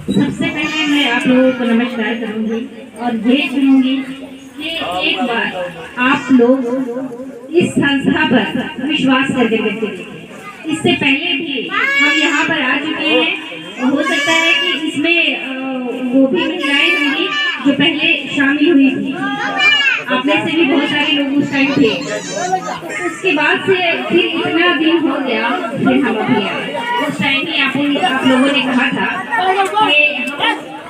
सबसे पहले मैं आप लोगों को नमस्कार करूंगी और ये कहूंगी कि एक बार आप लोग इस संस्था पर विश्वास करके देखिए। इससे पहले भी हम यहाँ पर आ चुके हैं। हो सकता है कि इसमें वो भी महिलाएं होंगी जो पहले शामिल हुई थी। आप में से भी बहुत सारे लोग उस टाइम थे। उसके बाद से फिर इतना दिन हो गया, फिर हम अभी आए। उस टाइम ही आप लोगों ने कहा था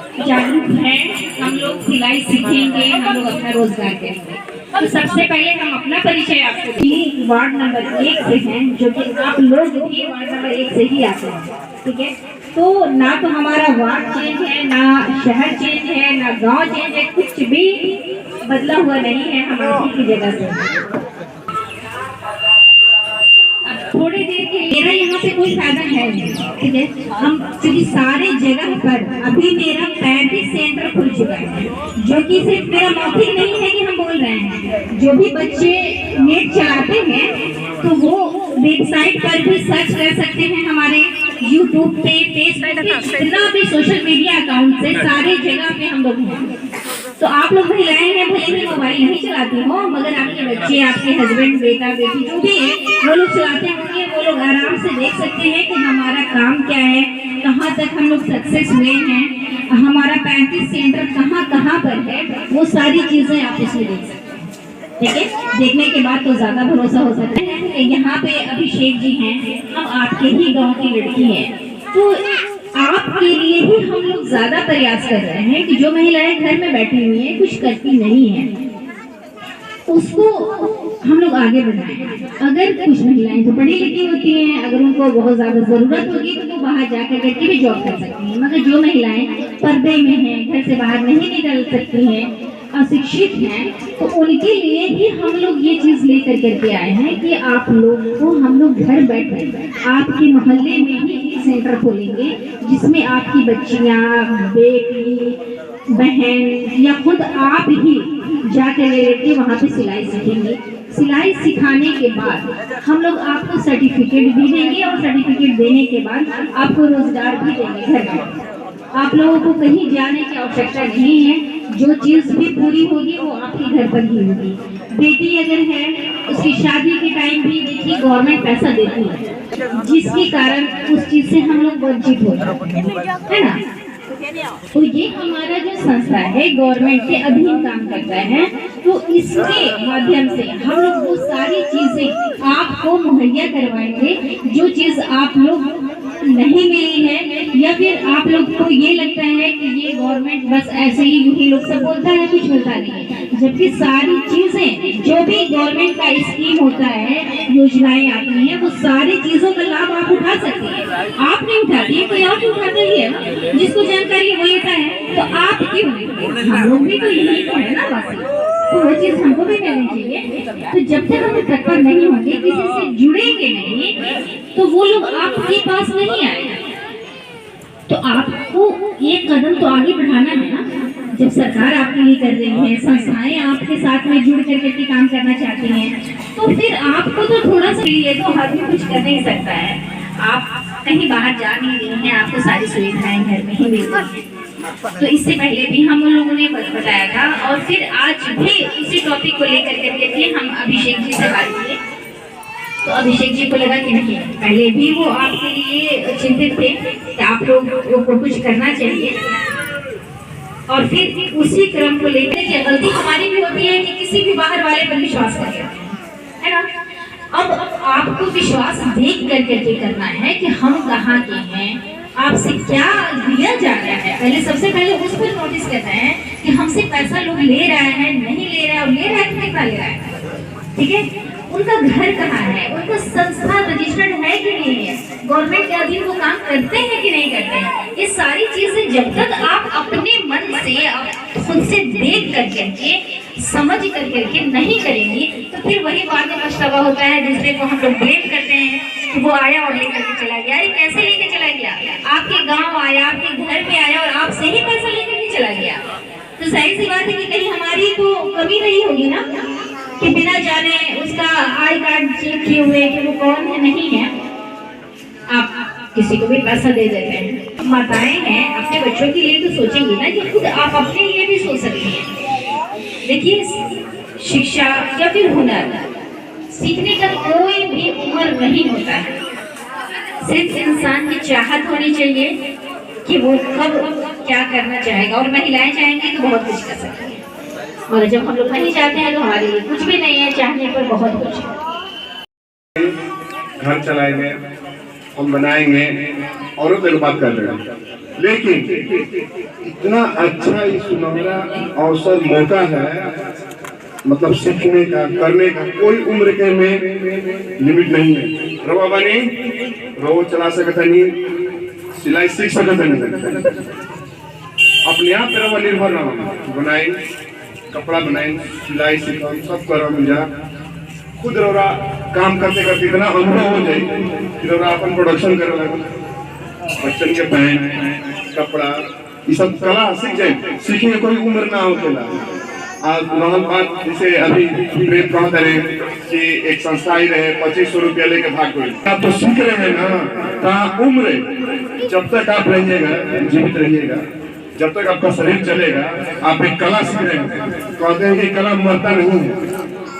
कि जागरूक हैं, हम लोग सिलाई सीखेंगे, हम लोग अपना रोजगार करेंगे। तो सबसे पहले हम अपना परिचय आपको भी वार्ड नंबर 1 से हैं, जो कि आप लोग भी वार्ड नंबर 1 से ही आते हैं, ठीक है। तो ना तो हमारा वार्ड चेंज है, ना शहर चेंज है, ना गांव चेंज है, कुछ भी बदला हुआ नहीं है हमारी की जगह से। थोड़ी देर के मेरा यहाँ पे कोई फायदा है नहीं, ठीक है। हम क्योंकि सारे जगह पर अभी मेरा 35 सेंटर खुल चुका है, जो कि सिर्फ मेरा मौखिक नहीं है कि हम बोल रहे हैं। जो भी बच्चे नेट चलाते हैं तो वो वेबसाइट पर भी सर्च कर सकते हैं, हमारे यूट्यूब पे, फेसबुक पे, जितना भी सोशल मीडिया अकाउंट से सारे जगह पे हम लोग हैं। तो आप लोग महिलाएं हैं, भले ही मोबाइल नहीं चलाती हो, मगर आपके बच्चे, आपके हस्बैंड, बेटा बेटी जो भी है वो लोग चलाते होंगे। वो लोग आराम से देख सकते हैं कि हमारा काम क्या है, कहाँ तक हम लोग सक्सेस हुए हैं, हमारा 35 सेंटर कहाँ कहाँ पर है, वो सारी चीजें आप इसमें देख सकते हैं, ठीक है। देखने के बाद तो ज्यादा भरोसा हो सकता है। यहाँ पे अभिषेक जी हैं, हम आपके ही गाँव की लड़की है, तो आपके लिए ही हम लोग ज्यादा प्रयास कर रहे हैं कि जो महिलाएं घर में बैठी हुई हैं, कुछ करती नहीं है, उसको हम लोग आगे बढ़ाएं। अगर कुछ महिलाएं तो पढ़ी लिखी होती हैं, अगर उनको बहुत ज्यादा जरूरत होगी तो वो बाहर जाकर करके भी जॉब कर सकती हैं, मगर जो महिलाएं पर्दे में हैं, घर से बाहर नहीं निकल सकती हैं, अशिक्षित हैं, तो उनके लिए ही हम लोग ये चीज लेकर करके आए हैं कि आप लोग को हम लोग घर बैठे आपके मोहल्ले में ही सेंटर खोलेंगे, जिसमें आपकी बच्चियां, बेटी, बहन या खुद आप ही जाकर लेके वहाँ पे सिलाई सीखेंगे। सिलाई सिखाने के बाद हम लोग आपको सर्टिफिकेट भी देंगे और सर्टिफिकेट देने के बाद आपको रोजगार भी देंगे घर बैठे। आप लोगों को कहीं जाने की आवश्यकता नहीं है, जो चीज भी पूरी होगी वो आपके घर पर ही होगी। बेटी अगर है, उसकी शादी के टाइम भी देखिए गवर्नमेंट पैसा देती है, जिसके कारण उस चीज से हम लोग वंचित हो जाते हैं ना। तो ये हमारा जो संस्था है गवर्नमेंट के अधीन काम करता है, तो इसके माध्यम से हम लोग वो सारी चीजें आपको मुहैया करवाएंगे जो चीज आप लोग नहीं मिली है, या फिर आप लोग को ये लगता है कि ये गवर्नमेंट बस ऐसे ही लोग सब बोलता है, कुछ मिलता नहीं है। जबकि सारी चीजें जो भी गवर्नमेंट का स्कीम होता है, योजनाएं आती हैं, वो सारी चीजों का लाभ आप उठा सकते हैं। आप नहीं उठाती है, कोई और उठाता ही है ना, जिसको जानकारी वो लेता है, तो आप क्यों? हम लोग भी तो यही तो है ना बात, तो वो चीज हमको भी करनी चाहिए। तो जब तक हम तत्पर नहीं होंगे, किसी से जुड़ेंगे नहीं, तो वो लोग आपके पास नहीं आएगा। तो आपको एक कदम तो आगे बढ़ाना है ना। जब सरकार आपके लिए कर रही है, संस्थाएं आपके साथ में जुड़ करके के काम करना चाहती हैं, तो फिर आपको तो थोड़ा सा ये तो हर भी कुछ कर नहीं सकता है। आप कहीं बाहर जा नहीं रही हैं, आपको सारी सुविधाएं घर में ही मिल रही हैं। तो इससे पहले भी हम लोगों ने बताया था, और फिर आज भी इसी टॉपिक को लेकर करके हम अभिषेक जी से बात की। तो अभिषेक जी को लगा कि नहीं, पहले भी वो आपके लिए चिंतित थे कि आप लोगों को कुछ करना चाहिए, और फिर उसी क्रम को लेकर के गलती हमारी भी होती है कि किसी भी बाहर वाले पर विश्वास कर लेते हैं, है ना। अब आपको विश्वास देख करके करना है कि हम कहाँ के हैं, आपसे क्या दिया जा रहा है। पहले सबसे पहले उस पर नोटिस करना है कि हमसे पैसा लोग ले रहा है, नहीं ले रहा है, और ले रहा है तो कितना ले रहा है, ठीक है। उनका घर कहाँ है, उनका संस्था रजिस्टर्ड है कि नहीं है, गवर्नमेंट के अधीन वो काम करते हैं कि नहीं करते हैं। ये सारी चीजें जब तक आप अपने मन से खुद से देख कर करके समझ कर करके नहीं करेंगी, तो फिर वही बाद में पछतावा होता है। दूसरे को हम लोग ब्लेम करते हैं कि वो आया और लेकर के चला गया। अरे कैसे लेके चला गया? आपके गाँव आया, आपके घर पे आया और आपसे ही पैसा लेकर के चला गया। तो सही सी बात है कि कहीं हमारी तो कमी नहीं होगी ना, कि बिना जाने उसका आई कार्ड चेक किए हुए कि वो कौन है नहीं है, आप किसी को भी पैसा दे देते हैं। माताएं हैं अपने बच्चों के लिए तो सोचेंगी ना कि खुद आप अपने लिए भी सोच सकती हैं। देखिए, शिक्षा या फिर हुनर सीखने का कोई भी उम्र नहीं होता है। सिर्फ इंसान की चाहत होनी चाहिए कि वो कब क्या करना चाहेगा। और महिलाएं चाहेंगी तो बहुत कुछ कर सकती हैं, और जब हम लोग नहीं चाहते हैं तो हमारे लिए कुछ भी नहीं है, चाहने पर बहुत कुछ है। घर चलाएंगे, हम बनाएंगे, औरों से बात कर रहे हैं, लेकिन इतना अच्छा ये सुनहरा अवसर मौका है, मतलब सीखने का, करने का, कोई उम्र के में लिमिट नहीं है। रवा बनी रवो चला सकता नहीं, सिलाई सीख सकता नहीं, अपने आप पे रवा निर्भर रहो, बनाए कपड़ा बनाए, सिलाई सीखो, सब करो, मुझा खुद रौरा काम करते करते इतना अनुभव हो जाए कि रौरा अपन प्रोडक्शन करे लगे, बच्चन के पैंट कपड़ा ये सब कला सीख जाए। सीखने कोई उम्र ना होकेला। आज रहल बात जैसे अभी प्रेम कहा करें कि एक संस्था ही रहे 2500 रुपया लेके भाग गए, आप तो सीख रहे हैं ना, कहाँ उम्र जब तक आप रहिएगा, जीवित रहिएगा, जब तक आपका शरीर चलेगा, आप एक कला सीख रहे हैं। कहते हैं कि कला मरता नहीं है,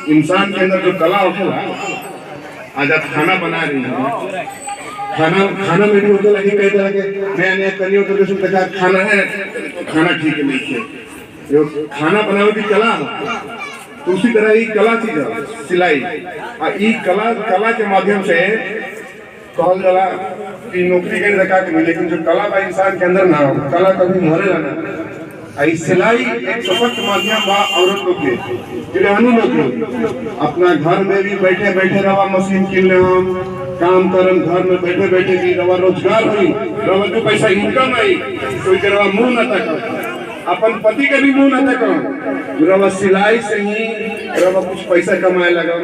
इंसान के अंदर जो कला होगा। आज आप खाना बना रही हैं, खाना में भी होता लगे कई तरह के नया नया करियो तो जैसे देखा खाना है, खाना ठीक नहीं है, जो खाना बनाने की कला तो उसी तरह ही कला चीज है सिलाई। ई कला के माध्यम से कहल जाला कि नौकरी के रखा के, लेकिन जो कला बा इंसान के अंदर ना हो, कला कभी मरेगा ना। आई सिलाई एक सशक्त माध्यम बा औरत लोग के, गृहिणी लोग के। अपना घर में भी बैठे बैठे रवा मशीन किन ले, हम काम करम, घर में बैठे बैठे भी रवा रोजगार हुई, रवा जो पैसा इनकम आई, कोई के रवा मुंह न तक, अपन पति के भी मुंह न तक, रवा सिलाई से ही रवा कुछ पैसा कमाए लगा,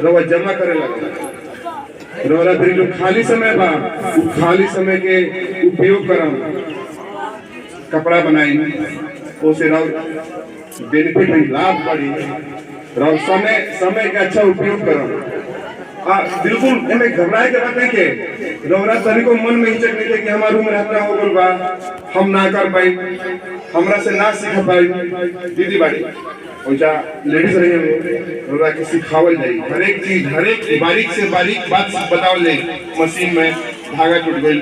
रवा जमा करे लगा। रवा फिर जो खाली समय बा, खाली समय के उपयोग करम, कपड़ा बनाई, उसे रव बेनिफिट हुई, लाभ बढ़ी, रव समय का अच्छा उपयोग करम। बिल्कुल हमें घबराए के बात नहीं के रौरा तरी को मन में हिचक नहीं कि हमारा उम्र इतना हो गल बा, हम ना कर पाई, हमरा से ना सीख पाई। दीदी बाड़ी ओजा लेडीज रही है, रौरा के सिखावल जाई, हर एक चीज, हर एक बारीक से बारीक बात बतावल जाई। मशीन में धागा टूट गई,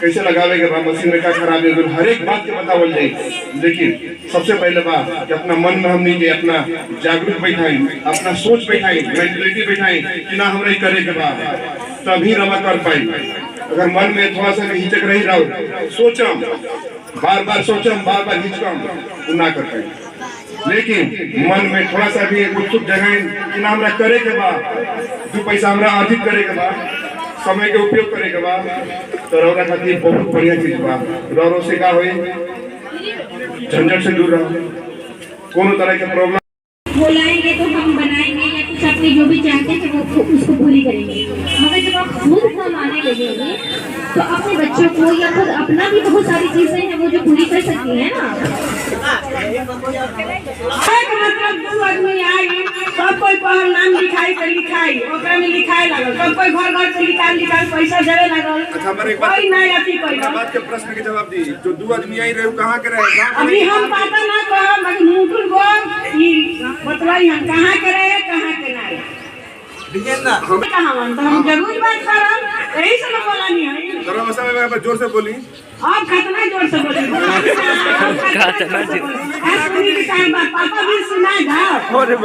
कैसे लगावे के बाद मशीन में क्या खराब है, हर एक बात के बतावल जाई। लेकिन सबसे पहले बात कि अपना मन में हमने के अपना जागरूक बैठाई, अपना सोच बैठाई, मेंटलिटी बैठाई कि ना हमरा करे के बाद तभी रवा कर पाई। अगर मन में थोड़ा सा भी हिचक रही रहो, सोचम बार बार सोचम, बार बार हिचकम, तो ना कर पाई। लेकिन मन में थोड़ा सा भी उत्सुक जगह कि ना हमरा करे के बाद, दो पैसा हमरा अर्जित करे के बाद, समय के उपयोग करे के बाद, तो रौरा खातिर बहुत बढ़िया चीज बा। रौरो से का होई, झंझट से दूर रहो, कोनो तरह के प्रॉब्लम बोलाएंगे तो हम बनाएंगे या कुछ अपने जो भी चाहते हैं वो उसको पूरी करेंगे। मगर जब आप खुद कमाने लगेंगे तो अपने बच्चों को या खुद अपना भी बहुत सारी चीजें हैं वो जो पूरी कर सकती है ना। मतलब दो आदमी आए, सब कोई पहल नाम लिखाई कर लिखाई, ओकरा में लिखाए लागल, सब कोई घर घर से निकाल पैसा देवे लागल। अच्छा, हमारे एक बात, कोई नहीं अथी कोई बात के प्रश्न के जवाब दी। जो दो आदमी आई रहे कहाँ के रहे? अभी हम पता ना कहो, मगर मुंह गो ई बतलाई हम कहाँ के रहे, कहाँ के नहीं हम कहाँ, तो हम जरूर बात करब, यही से बोला नहीं है। जरा वैसा में जोर से बोली, आप कितना जोर से बोली, पापा भी सुना जाओ। पहले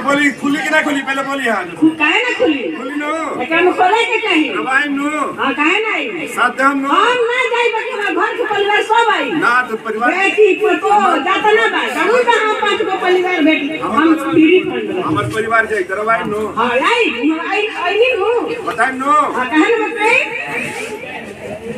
बोली खुली कि ना खुली, पहले बोली। हाँ काहे ना खुली, खुली नो, एकरा में खोले के चाहिए। अब आई नो, हां काहे नहीं साथ हम नो, हम ना जाई, बाकी हमार घर के परिवार सब आई ना, तो परिवार बेटी पोतो जाता ना बा, जरूर बा हम 5 गो परिवार बेटी, हम पीढ़ी फंड हमार परिवार जाई करवाई नो। हां आई नो, बताई नो, काहे ना बताई।